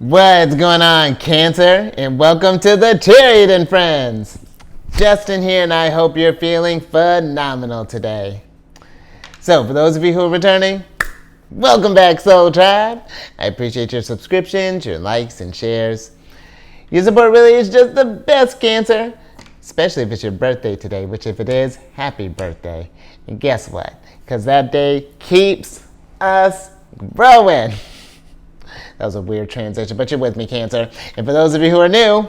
What's going on, Cancer? And welcome to the Chariot Friends. Justin here, and I hope you're feeling phenomenal today. So, for those of you who are returning, welcome back, Soul Tribe. I appreciate your subscriptions, your likes, and shares. Your support really is just the best, Cancer. Especially if it's your birthday today, which if it is, happy birthday. And guess what? Because that day keeps us growing. That was a weird transition, but you're with me, Cancer. And for those of you who are new,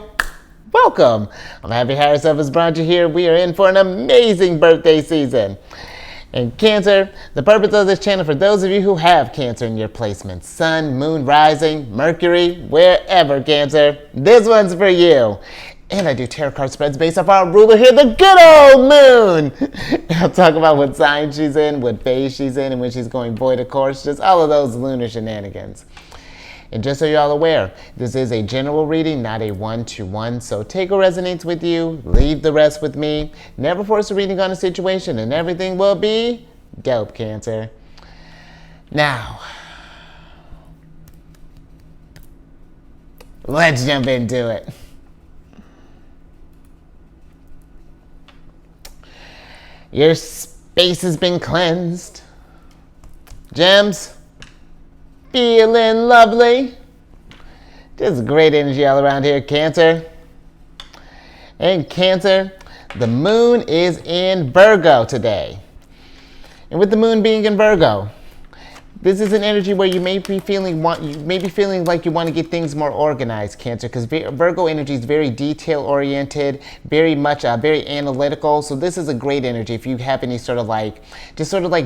welcome. I'm happy Harrison has brought you here. We are in for an amazing birthday season. And Cancer, the purpose of this channel, for those of you who have Cancer in your placements, Sun, Moon, Rising, Mercury, wherever, Cancer, this one's for you. And I do tarot card spreads based off our ruler here, the good old Moon. I'll talk about what sign she's in, what phase she's in, and when she's going void of course, just all of those lunar shenanigans. And just so you're all aware, this is a general reading, not a one-to-one. So take what resonates with you, leave the rest with me. Never force a reading on a situation, and everything will be dope, Cancer. Now, let's jump into it. Your space has been cleansed. Gems, feeling lovely. Just great energy all around here, Cancer. And Cancer, the moon is in Virgo today. And with the moon being in Virgo, this is an energy where you may be feeling like you want to get things more organized, Cancer, because Virgo energy is very detail-oriented, very much very analytical. So this is a great energy if you have any sort of like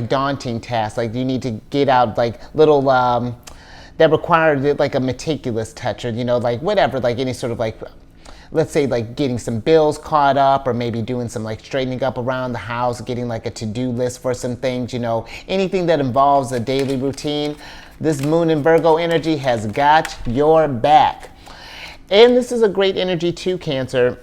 daunting tasks, like you need to get out like little that require like a meticulous touch, or like whatever, like any sort of like, let's say like getting some bills caught up, or maybe doing some like straightening up around the house, getting like a to-do list for some things, anything that involves a daily routine. This moon in Virgo energy has got your back. And this is a great energy too, Cancer,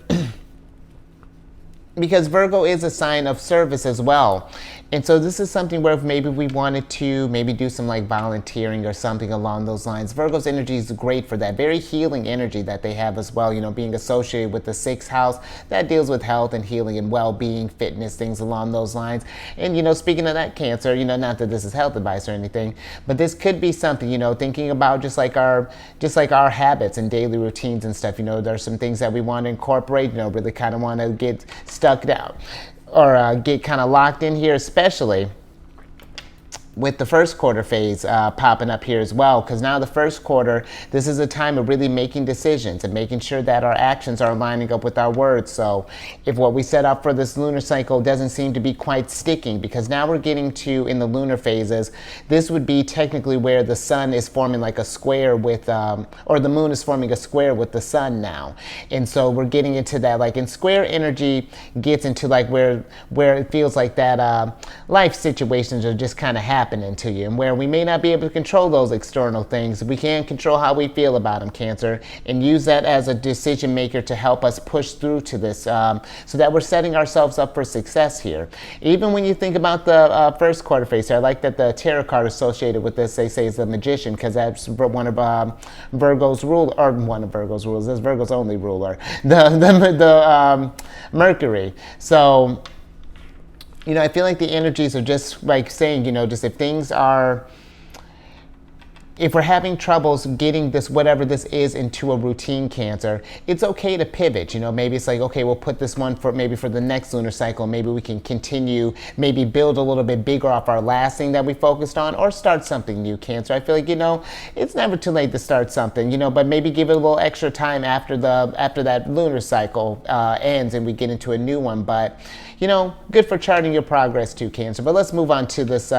because Virgo is a sign of service as well. And so this is something where if maybe we wanted to maybe do some like volunteering or something along those lines. Virgo's energy is great for that. Very healing energy that they have as well, being associated with the 6th house that deals with health and healing and well-being, fitness, things along those lines. And speaking of that, Cancer, not that this is health advice or anything, but this could be something, thinking about just like our habits and daily routines and stuff. There's some things that we want to incorporate, really kind of want to get stuck down or get kind of locked in here, especially with the first quarter phase popping up here as well, because now the first quarter, this is a time of really making decisions and making sure that our actions are lining up with our words. So if what we set up for this lunar cycle doesn't seem to be quite sticking, because now we're getting to, in the lunar phases, this would be technically where the sun is forming like a square with, or the moon is forming a square with the sun now. And so we're getting into that, like in square energy gets into like where it feels like that life situations are just kind of happening to you, and where we may not be able to control those external things, we can control how we feel about them, Cancer, and use that as a decision maker to help us push through to this, so that we're setting ourselves up for success here. Even when you think about the first quarter phase here, I like that the tarot card associated with this, they say, is the Magician, because that's one of Virgo's rule, or one of Virgo's rules. That's Virgo's only ruler, the Mercury. So I feel like the energies are just like saying, just if we're having troubles getting this, whatever this is, into a routine, Cancer, it's okay to pivot. Maybe it's like, okay, we'll put this one for the next lunar cycle. Maybe we can continue, maybe build a little bit bigger off our last thing that we focused on, or start something new, Cancer. I feel like, it's never too late to start something, but maybe give it a little extra time after that lunar cycle ends and we get into a new one. But, good for charting your progress too, Cancer. But let's move on to this,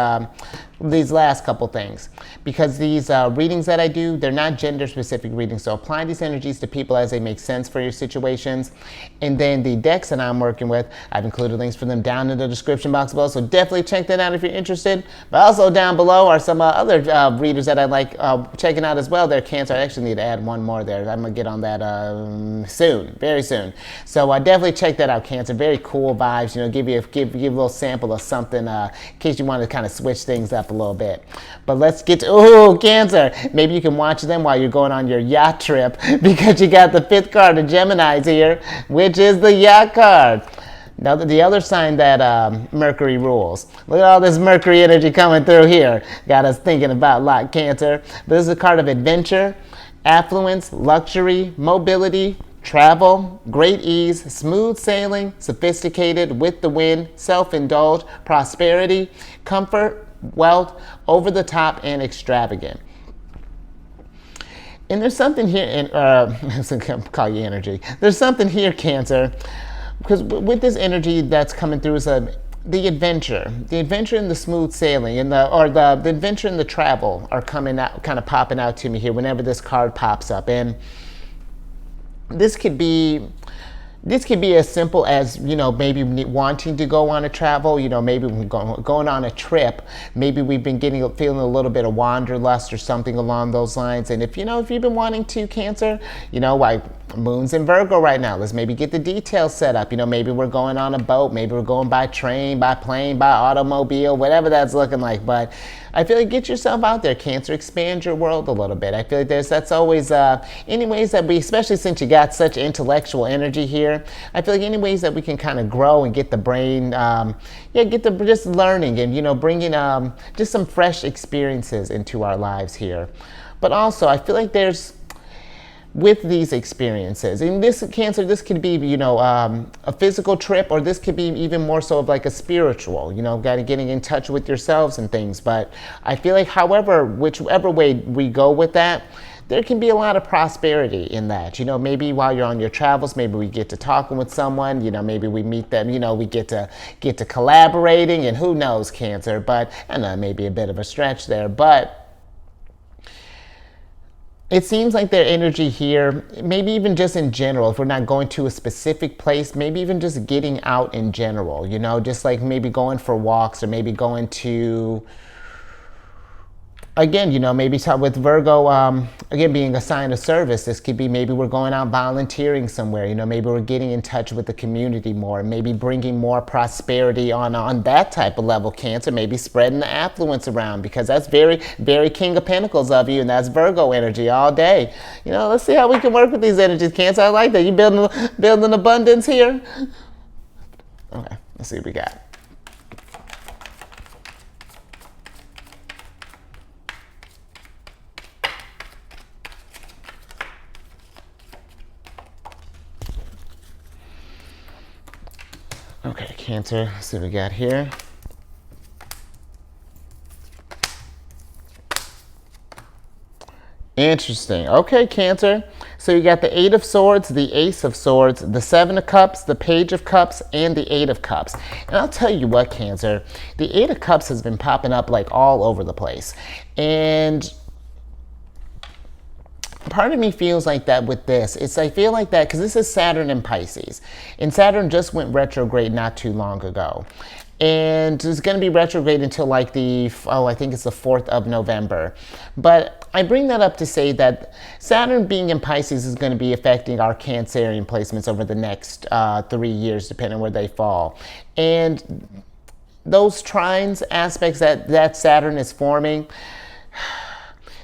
these last couple things, because these readings that I do, they're not gender specific readings, so apply these energies to people as they make sense for your situations. And then the decks that I'm working with, I've included links for them down in the description box below, so definitely check that out if you're interested. But also down below are some other readers that I like checking out as well there, Cancer. I actually need to add one more there. I'm gonna get on that soon, very soon. So definitely check that out, Cancer. Very cool vibes, give you a little sample of something in case you want to kind of switch things up up a little bit. But let's get to, oh, Cancer. Maybe you can watch them while you're going on your yacht trip because you got the 5th card of Geminis here, which is the yacht card. Now, the other sign that Mercury rules. Look at all this Mercury energy coming through here. Got us thinking about a lot, Cancer. But this is a card of adventure, affluence, luxury, mobility, travel, great ease, smooth sailing, sophisticated, with the wind, self-indulge, prosperity, comfort, wealth, over the top, and extravagant. And there's something here, in, call you energy. There's something here, Cancer, because with this energy that's coming through is the adventure and the smooth sailing, and the adventure and the travel are coming out, kind of popping out to me here whenever this card pops up. And this could be as simple as, maybe wanting to go on a travel, maybe going on a trip. Maybe we've been feeling a little bit of wanderlust or something along those lines. And if you've been wanting to, Cancer, like Moon's in Virgo right now, let's maybe get the details set up. Maybe we're going on a boat, maybe we're going by train, by plane, by automobile, whatever that's looking like. But I feel like get yourself out there, Cancer. Expand your world a little bit. I feel like that's always any ways that we, especially since you got such intellectual energy here, I feel like any ways that we can kind of grow and get the brain, just learning and bringing just some fresh experiences into our lives here. But also, I feel like there's, with these experiences, in this Cancer, this could be a physical trip, or this could be even more so of like a spiritual, getting in touch with yourselves and things. But I feel like whichever way we go with that, there can be a lot of prosperity in that. Maybe while you're on your travels, maybe we get to talking with someone, maybe we meet them, we get to collaborating, and who knows, Cancer. But I know maybe a bit of a stretch there, but it seems like their energy here, maybe even just in general, if we're not going to a specific place, maybe even just getting out in general, just like maybe going for walks, or maybe going to, again, maybe talk with Virgo, again, being a sign of service. This could be maybe we're going out volunteering somewhere, maybe we're getting in touch with the community more, maybe bringing more prosperity on that type of level, Cancer, maybe spreading the affluence around, because that's very, very King of Pentacles of you, and that's Virgo energy all day. Let's see how we can work with these energies, Cancer. I like that. You building abundance here? Okay, let's see what we got. Okay, Cancer, let's see what we got here. Interesting. Okay, Cancer. So you got the 8 of Swords, the Ace of Swords, the 7 of Cups, the Page of Cups, and the 8 of Cups. And I'll tell you what, Cancer, the 8 of Cups has been popping up like all over the place. And part of me feels like that with this. I feel like that because this is Saturn in Pisces, and Saturn just went retrograde not too long ago, and it's going to be retrograde until like I think it's the 4th of November. But I bring that up to say that Saturn being in Pisces is going to be affecting our Cancerian placements over the next 3 years, depending on where they fall. And those trines aspects that Saturn is forming,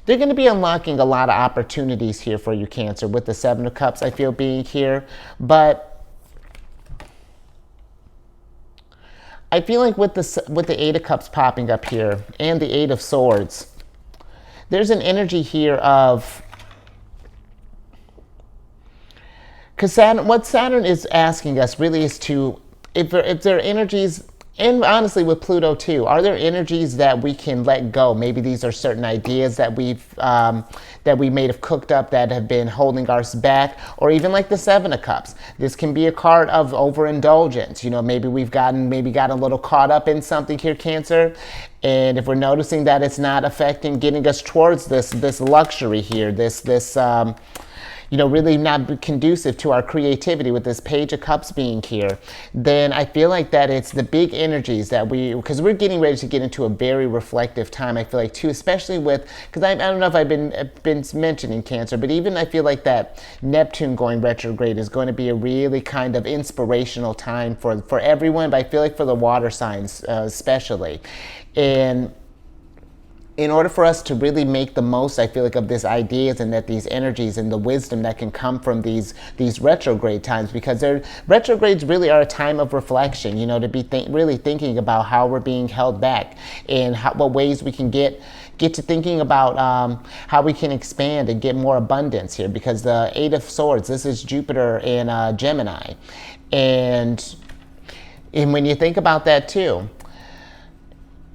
they're going to be unlocking a lot of opportunities here for you, Cancer, with the 7 of Cups, I feel, being here. But I feel like with the 8 of Cups popping up here and the 8 of Swords, there's an energy here of, because what Saturn is asking us really is to, if there are energies, and honestly with Pluto too, are there energies that we can let go? Maybe these are certain ideas that we may have cooked up that have been holding us back, or even like the 7 of Cups. This can be a card of overindulgence. Maybe we've gotten a little caught up in something here, Cancer. And if we're noticing that it's not affecting getting us towards this luxury here, this really not conducive to our creativity with this Page of Cups being here, then I feel like that it's the big energies that because we're getting ready to get into a very reflective time, I feel like too, especially because I don't know if I've been mentioning, Cancer, but even I feel like that Neptune going retrograde is going to be a really kind of inspirational time for everyone, but I feel like for the water signs especially. And in order for us to really make the most, I feel like, of these ideas and that these energies and the wisdom that can come from these retrograde times, because retrogrades really are a time of reflection, you know, to be really thinking about how we're being held back and what ways we can get to thinking about how we can expand and get more abundance here, because the Eight of Swords, this is Jupiter in Gemini. And when you think about that too,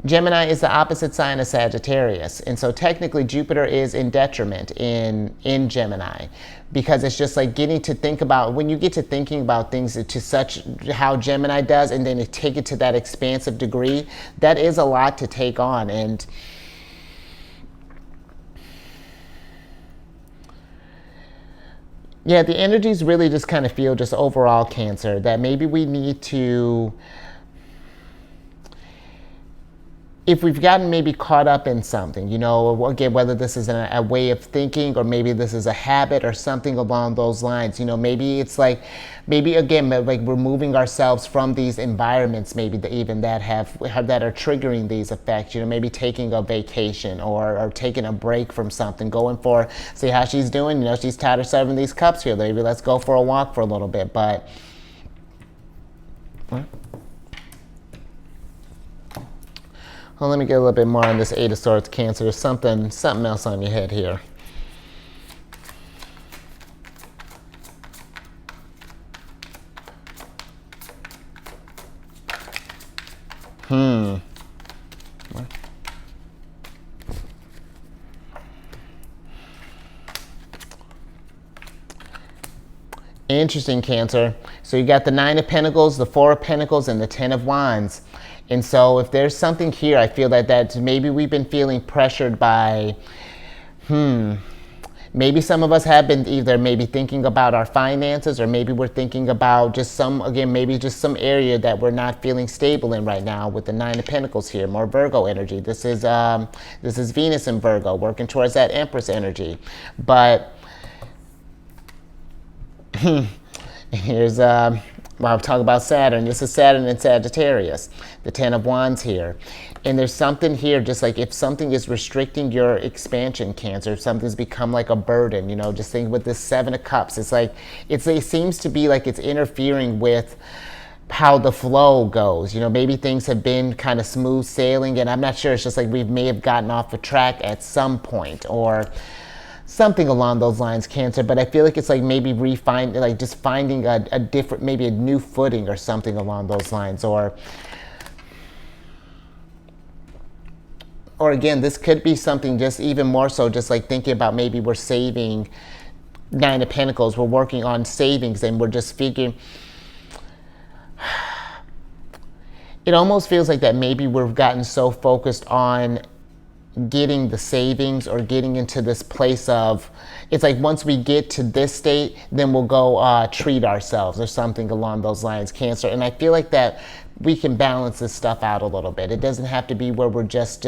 Gemini is the opposite sign of Sagittarius. And so technically Jupiter is in detriment in Gemini, because it's just like getting to think about, when you get to thinking about things to such how Gemini does, and then to take it to that expansive degree, that is a lot to take on. And yeah, the energies really just kind of feel, just overall, Cancer, that maybe we need to, if we've gotten maybe caught up in something, you know, again, whether this is a way of thinking, or maybe this is a habit or something along those lines, you know, maybe it's like, maybe again, like removing ourselves from these environments, maybe even that that are triggering these effects, you know, maybe taking a vacation or taking a break from something, going for, see how she's doing, you know, she's tired of serving these cups here, maybe let's go for a walk for a little bit. But well, let me get a little bit more on this Eight of Swords, Cancer. There's something else on your head here. Interesting, Cancer. So you got the Nine of Pentacles, the Four of Pentacles, and the Ten of Wands. And so if there's something here, I feel that maybe we've been feeling pressured by, maybe some of us have been either maybe thinking about our finances, or maybe we're thinking about just maybe just some area that we're not feeling stable in right now with the Nine of Pentacles here, more Virgo energy. This is Venus in Virgo, working towards that Empress energy. But here's, well, I'm talking about Saturn. This is Saturn in Sagittarius, the Ten of Wands here. And there's something here, just like if something is restricting your expansion, Cancer, if something's become like a burden, you know, just think with this Seven of Cups, it's like, it seems to be like it's interfering with how the flow goes. You know, maybe things have been kind of smooth sailing, and I'm not sure, it's just like we may have gotten off the track at some point, or something along those lines, Cancer. But I feel like it's like maybe just finding a different, maybe a new footing or something along those lines. Or again, this could be something just even more so, just like thinking about maybe we're saving, Nine of Pentacles, we're working on savings, and we're just figuring, it almost feels like that maybe we've gotten so focused on getting the savings, or getting into this place of, it's like once we get to this state, then we'll go treat ourselves or something along those lines, Cancer. And I feel like that we can balance this stuff out a little bit. It doesn't have to be where we're just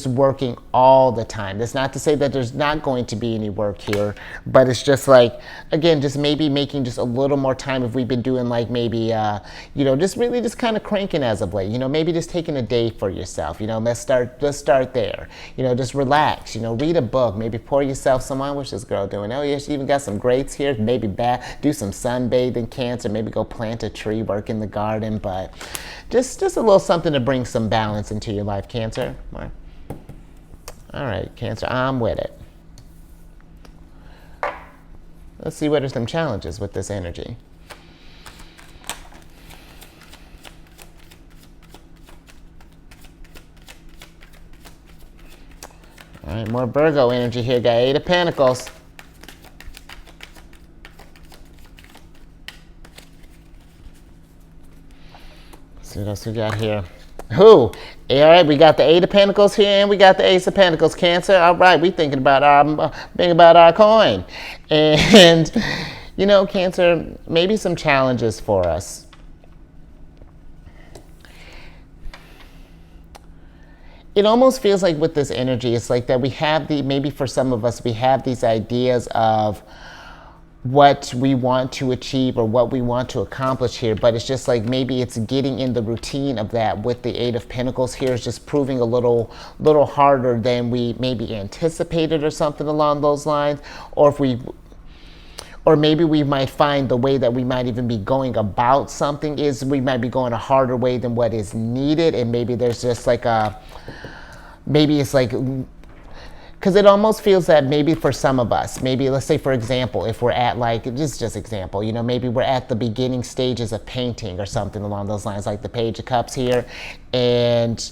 working all the time. That's not to say that there's not going to be any work here, but it's just like, again, just maybe making just a little more time if we've been doing like maybe, you know, just really just kind of cranking as of late, you know, maybe just taking a day for yourself, you know, let's start there, you know, just relax, you know, read a book, maybe pour yourself some, I wish this girl doing, oh yeah, she even got some greats here, maybe do some sunbathing, Cancer, maybe go plant a tree, work in the garden, but just a little something to bring some balance into your life, Cancer. All right, Cancer, I'm with it. Let's see what are some challenges with this energy. All right, more Virgo energy here. Got Eight of Pentacles. Let's see what else we got here. All right, we got the Eight of Pentacles here, and we got the Ace of Pentacles, Cancer. All right, we thinking about our coin. And, you know, Cancer, maybe some challenges for us. It almost feels like with this energy, it's like that we have maybe for some of us, we have these ideas of what we want to achieve or what we want to accomplish here, but it's just like maybe it's getting in the routine of that with the Eight of Pentacles here is just proving a little harder than we maybe anticipated or something along those lines. Or maybe we might find the way that we might even be going about something is we might be going a harder way than what is needed, and maybe there's just like maybe it's like, because it almost feels that maybe for some of us, maybe let's say for example, if we're at like, just example, you know, maybe we're at the beginning stages of painting or something along those lines, like the Page of Cups here, and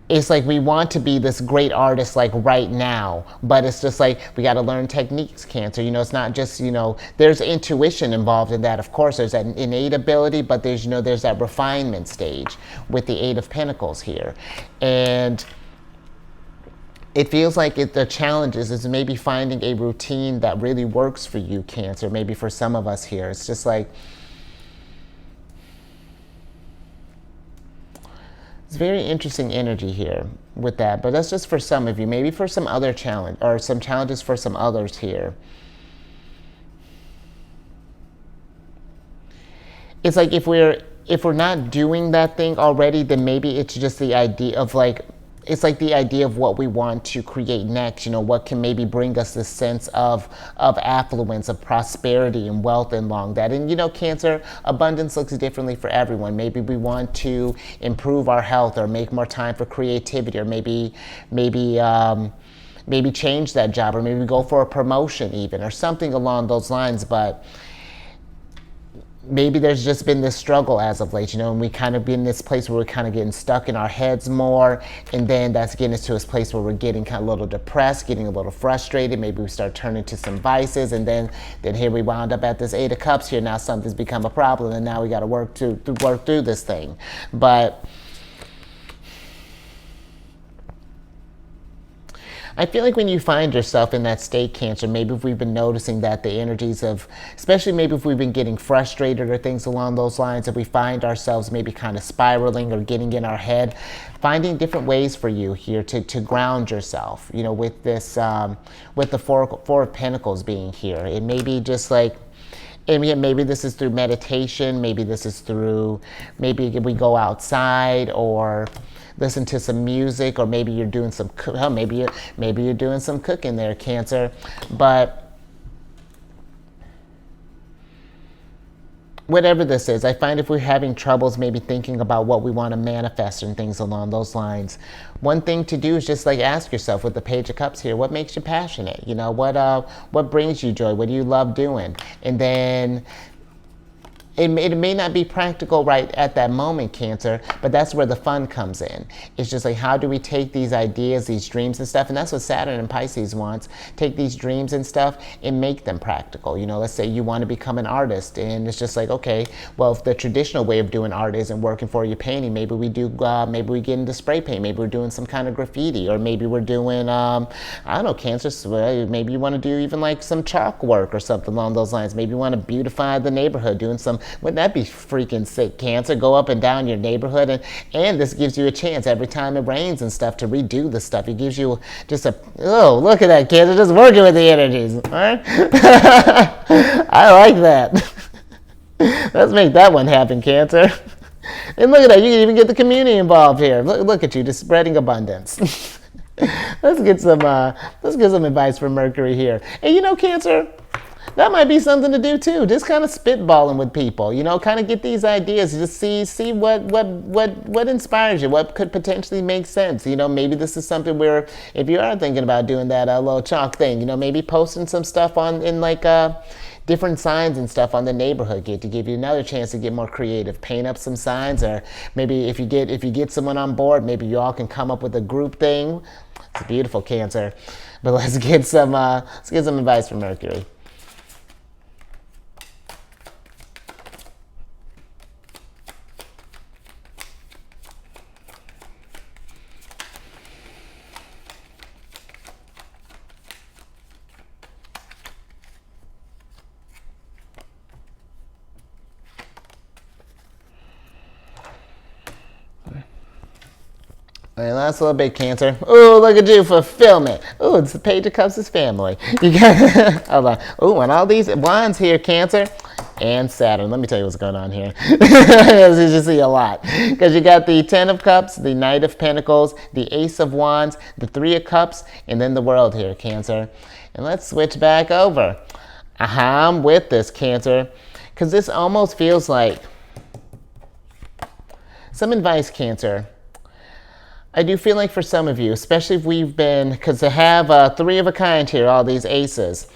it's like we want to be this great artist like right now, but it's just like we got to learn techniques, Cancer. You know, it's not just, you know, there's intuition involved in that. Of course, there's that innate ability, but there's, you know, there's that refinement stage with the Eight of Pentacles here. And it feels like the challenge is maybe finding a routine that really works for you, Cancer. Maybe for some of us here, it's just like, it's very interesting energy here with that, but that's just for some of you. Maybe for some other challenge, or some challenges for some others here. It's like if we're not doing that thing already, then maybe it's just the idea of like, it's like the idea of what we want to create next, you know, what can maybe bring us this sense of affluence, of prosperity and wealth and long that. And, you know, Cancer, abundance looks differently for everyone. Maybe we want to improve our health or make more time for creativity, or maybe change that job, or maybe go for a promotion even, or something along those lines. But maybe there's just been this struggle as of late, you know, and we kind of been in this place where we're kind of getting stuck in our heads more, and then that's getting us to this place where we're getting kind of a little depressed, getting a little frustrated. Maybe we start turning to some vices, and then here we wound up at this Eight of Cups here. Now something's become a problem, and now we got to work through this thing. But I feel like when you find yourself in that state, Cancer, maybe if we've been noticing that the energies of, especially maybe if we've been getting frustrated or things along those lines, if we find ourselves maybe kind of spiraling or getting in our head, finding different ways for you here to ground yourself, you know, with this, with the Four of Pentacles being here. It may be just like, and maybe this is through meditation, maybe this is through, maybe we go outside or listen to some music, or maybe you're doing some, maybe you're doing some cooking there, Cancer. But whatever this is, I find if we're having troubles maybe thinking about what we want to manifest and things along those lines, one thing to do is just like ask yourself with the Page of Cups here, what makes you passionate? You know, what brings you joy? What do you love doing? And then it may not be practical right at that moment, Cancer, but that's where the fun comes in. It's just like, how do we take these ideas, these dreams and stuff, and that's what Saturn and Pisces wants, take these dreams and stuff and make them practical. You know, let's say you want to become an artist, and it's just like, okay, well, if the traditional way of doing art isn't working for you painting, maybe we get into spray paint, maybe we're doing some kind of graffiti, or maybe we're doing, I don't know, Cancer, maybe you want to do even like some chalk work or something along those lines. Maybe you want to beautify the neighborhood, doing some, wouldn't that be freaking sick, Cancer? Go up and down your neighborhood, and this gives you a chance every time it rains and stuff to redo the stuff. It gives you just oh, look at that, Cancer, just working with the energies. All right? I like that. Let's make that one happen, Cancer. And look at that, you can even get the community involved here. Look at you, just spreading abundance. Let's get some advice from Mercury here. And you know, Cancer, that might be something to do too. Just kind of spitballing with people, you know, kind of get these ideas, just see what inspires you, what could potentially make sense. You know, maybe this is something where if you are thinking about doing that little chalk thing, you know, maybe posting some stuff in like different signs and stuff on the neighborhood gate to give you another chance to get more creative. Paint up some signs, or maybe if you get someone on board, maybe you all can come up with a group thing. It's beautiful, Cancer. But let's get some advice from Mercury. All right, last little bit, Cancer. Ooh, look at you, fulfillment. Ooh, it's the Page of Cups' family. You got, hold on. Ooh, and all these wands here, Cancer. And Saturn. Let me tell you what's going on here. As you see a lot. Because you got the Ten of Cups, the Knight of Pentacles, the Ace of Wands, the Three of Cups, and then the World here, Cancer. And let's switch back over. I'm with this, Cancer. Because this almost feels like some advice, Cancer. I do feel like for some of you, especially if we've been, because to have three of a kind here, all these aces,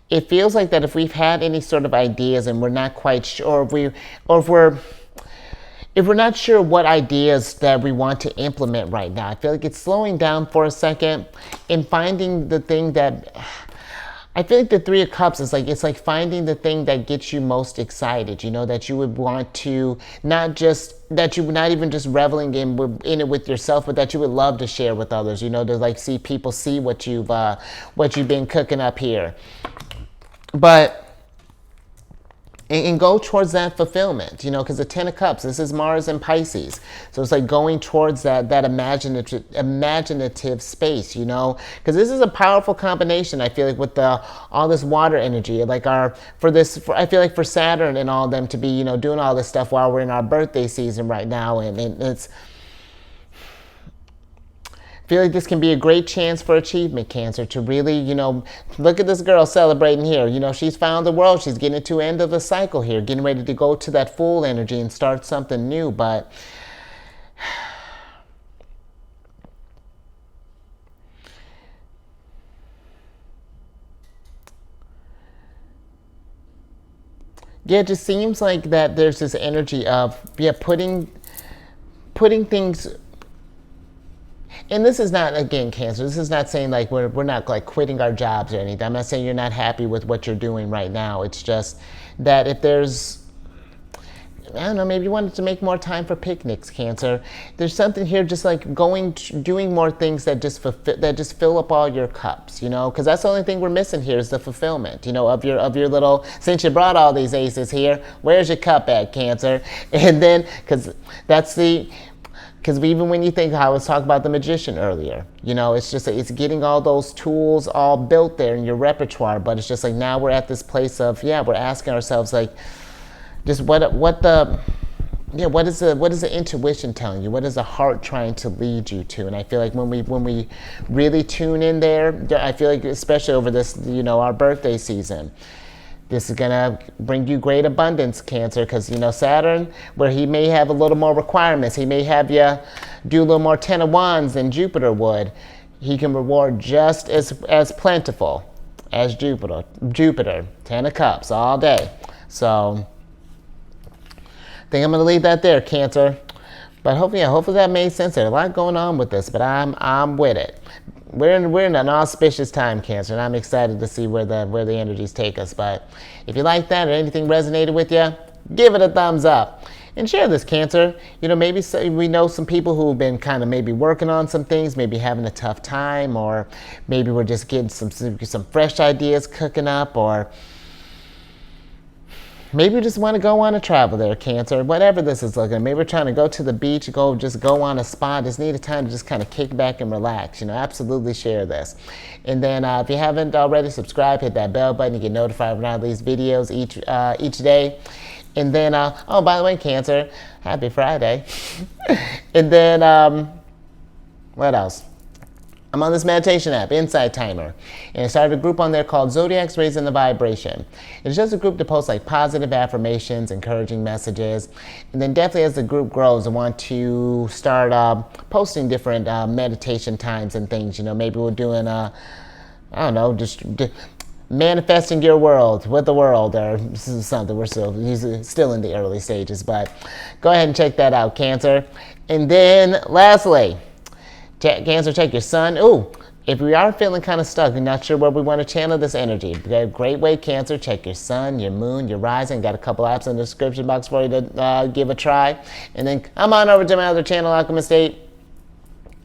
it feels like that if we've had any sort of ideas and we're not quite sure, if we're not sure what ideas that we want to implement right now, I feel like it's slowing down for a second and finding the thing that, I feel like the Three of Cups is like, it's like finding the thing that gets you most excited, you know, that you would want to, not even just reveling in it with yourself, but that you would love to share with others, you know, to like see people see what you've been cooking up here. But, and go towards that fulfillment, you know, because the Ten of Cups, this is Mars and Pisces. So it's like going towards that imaginative space, you know, because this is a powerful combination, I feel like, with all this water energy, like I feel like for Saturn and all them to be, you know, doing all this stuff while we're in our birthday season right now. And it's, I feel like this can be a great chance for achievement, Cancer, to really, you know, look at this girl celebrating here. You know, she's found the world. She's getting to the end of the cycle here, getting ready to go to that full energy and start something new. But yeah, it just seems like that there's this energy of, yeah, putting things. And this is not, again, Cancer, this is not saying like we're not like quitting our jobs or anything. I'm not saying you're not happy with what you're doing right now. It's just that if there's, I don't know, maybe you wanted to make more time for picnics, Cancer. There's something here just like doing more things that just fill up all your cups, you know? Because that's the only thing we're missing here is the fulfillment, you know, of your little, since you brought all these aces here, where's your cup at, Cancer? And then, because even when you think, I was talking about the Magician earlier, you know, it's just, it's getting all those tools all built there in your repertoire, but it's just like now we're at this place of, yeah, we're asking ourselves like, just what is the intuition telling you? What is the heart trying to lead you to? And I feel like when we really tune in there, I feel like especially over this, you know, our birthday season, this is going to bring you great abundance, Cancer, because, you know, Saturn, where he may have a little more requirements, he may have you do a little more Ten of Wands than Jupiter would, he can reward just as plentiful as Jupiter, Ten of Cups all day. So I think I'm going to leave that there, Cancer. But hopefully that made sense. There's a lot going on with this, but I'm with it. We're in an auspicious time, Cancer, and I'm excited to see where the energies take us. But if you like that or anything resonated with you, give it a thumbs up. And share this, Cancer. You know, maybe we know some people who have been kind of maybe working on some things, maybe having a tough time, or maybe we're just getting some fresh ideas cooking up, or maybe you just want to go on a travel there, Cancer. Whatever this is looking. Maybe we're trying to go to the beach, go on a spa. Just need a time to just kind of kick back and relax. You know, absolutely share this. And then if you haven't already, subscribe, hit that bell button. You get notified when I release videos each day. And then, oh, by the way, Cancer, happy Friday. And then, what else? I'm on this meditation app, Insight Timer, and I started a group on there called Zodiacs Raising the Vibration. It's just a group to post like positive affirmations, encouraging messages, and then definitely as the group grows, I want to start posting different meditation times and things. You know, maybe we're doing I don't know, just manifesting your world with the world, or something. We're still in the early stages, but go ahead and check that out, Cancer. And then lastly, Cancer, check your sun. Ooh, if we are feeling kind of stuck and not sure where we want to channel this energy, a great way, Cancer, check your sun, your moon, your rising. Got a couple apps in the description box for you to give a try. And then come on over to my other channel, Alchemist 8.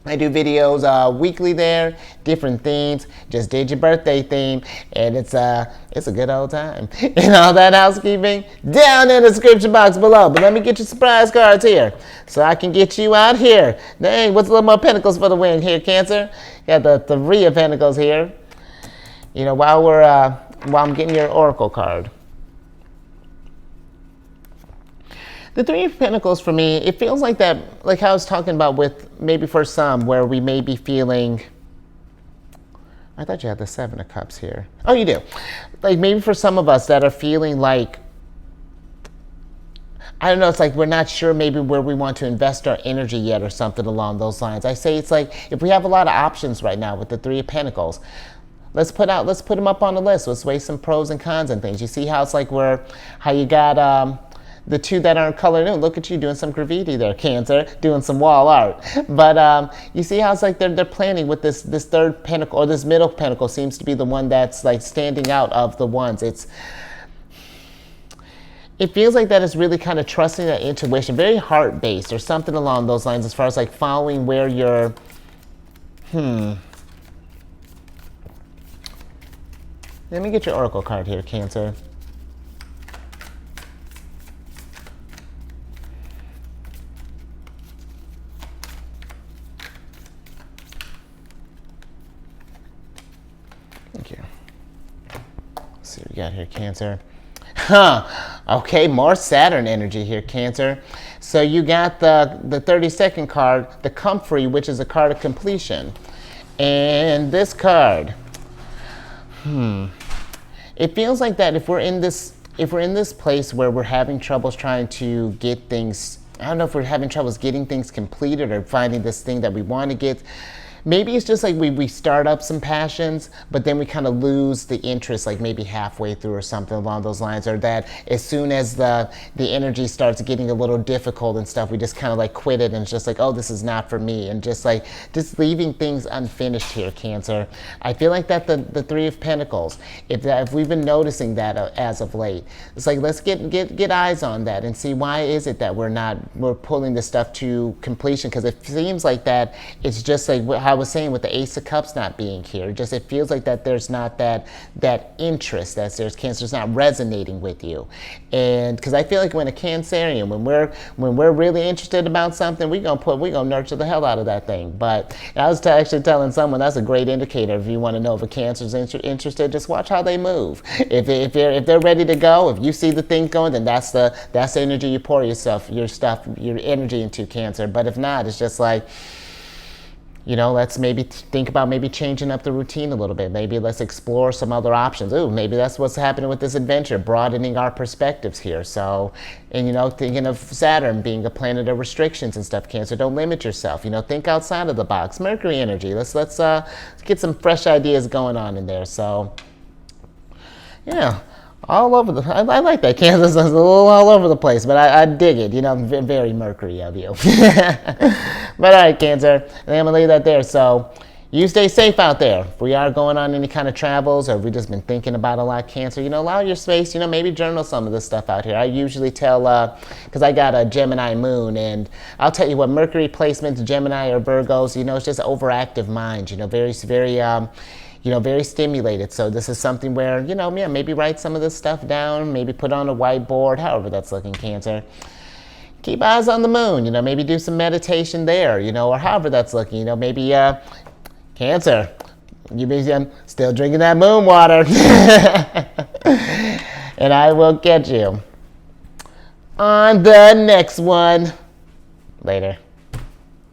I do videos weekly there, different themes. Just did your birthday theme, and it's a good old time. And all that housekeeping down in the description box below. But let me get your surprise cards here, so I can get you out here. Dang, what's a little more pentacles for the win here, Cancer? Got the Three of Pentacles here. You know, while I'm getting your Oracle card. The Three of Pentacles for me, it feels like that, like how I was talking about with maybe for some where we may be feeling, I thought you had the Seven of Cups here. Oh, you do. Like maybe for some of us that are feeling like, I don't know, it's like we're not sure maybe where we want to invest our energy yet or something along those lines. I say it's like if we have a lot of options right now with the Three of Pentacles, let's put them up on the list. Let's weigh some pros and cons and things. You see how it's like how you got, the two that aren't colored in, look at you doing some graffiti there, Cancer, doing some wall art. But you see how it's like they're planning with this third pentacle, or this middle pentacle seems to be the one that's like standing out of the ones. It feels like that is really kind of trusting that intuition, very heart-based or something along those lines as far as like following where you're, Let me get your Oracle card here, Cancer. Thank you. Let's see what we got here, Cancer. Okay, more Saturn energy here, Cancer. So you got the 32nd card, the Comfrey, which is a card of completion. And this card, it feels like that if we're in this place where we're having troubles trying to get things, I don't know if we're having troubles getting things completed or finding this thing that we want to get. Maybe it's just like we start up some passions, but then we kind of lose the interest like maybe halfway through or something along those lines, or that as soon as the energy starts getting a little difficult and stuff, we just kind of like quit it and it's just like, oh, this is not for me, and just leaving things unfinished here, Cancer. I feel like that the Three of Pentacles, if we've been noticing that as of late, it's like let's get eyes on that and see why is it that we're pulling this stuff to completion, because it seems like that it's just like how I was saying with the Ace of Cups not being here, just it feels like that there's not that interest, that there's Cancer's not resonating with you. And because I feel like when a Cancerian, when we're really interested about something, we gonna nurture the hell out of that thing. But I was actually telling someone that's a great indicator if you want to know if a Cancer's interested. Just watch how they move. If they're ready to go, if you see the thing going, then that's the energy you pour your energy into, Cancer. But if not, it's just like, you know, let's maybe think about maybe changing up the routine a little bit. Maybe let's explore some other options. Ooh, maybe that's what's happening with this adventure, broadening our perspectives here. So, and you know, thinking of Saturn being a planet of restrictions and stuff, Cancer, don't limit yourself. You know, think outside of the box. Mercury energy. Let's get some fresh ideas going on in there. So, yeah. All over I like that, Cancer. It's a little all over the place, but I dig it. You know, very Mercury of you. But all right, Cancer, I think I'm gonna leave that there. So you stay safe out there. If we are going on any kind of travels, or if we've just been thinking about a lot, Cancer, you know, allow your space. You know, maybe journal some of this stuff out here. I usually tell, because I got a Gemini moon, and I'll tell you what, Mercury placements, Gemini or Virgos, you know, it's just overactive minds. You know, very very stimulated. So this is something where, you know, yeah, maybe write some of this stuff down, maybe put on a whiteboard, however that's looking, Cancer. Keep eyes on the moon, you know, maybe do some meditation there, you know, or however that's looking, you know, maybe, Cancer, you be still drinking that moon water. And I will catch you on the next one. Later.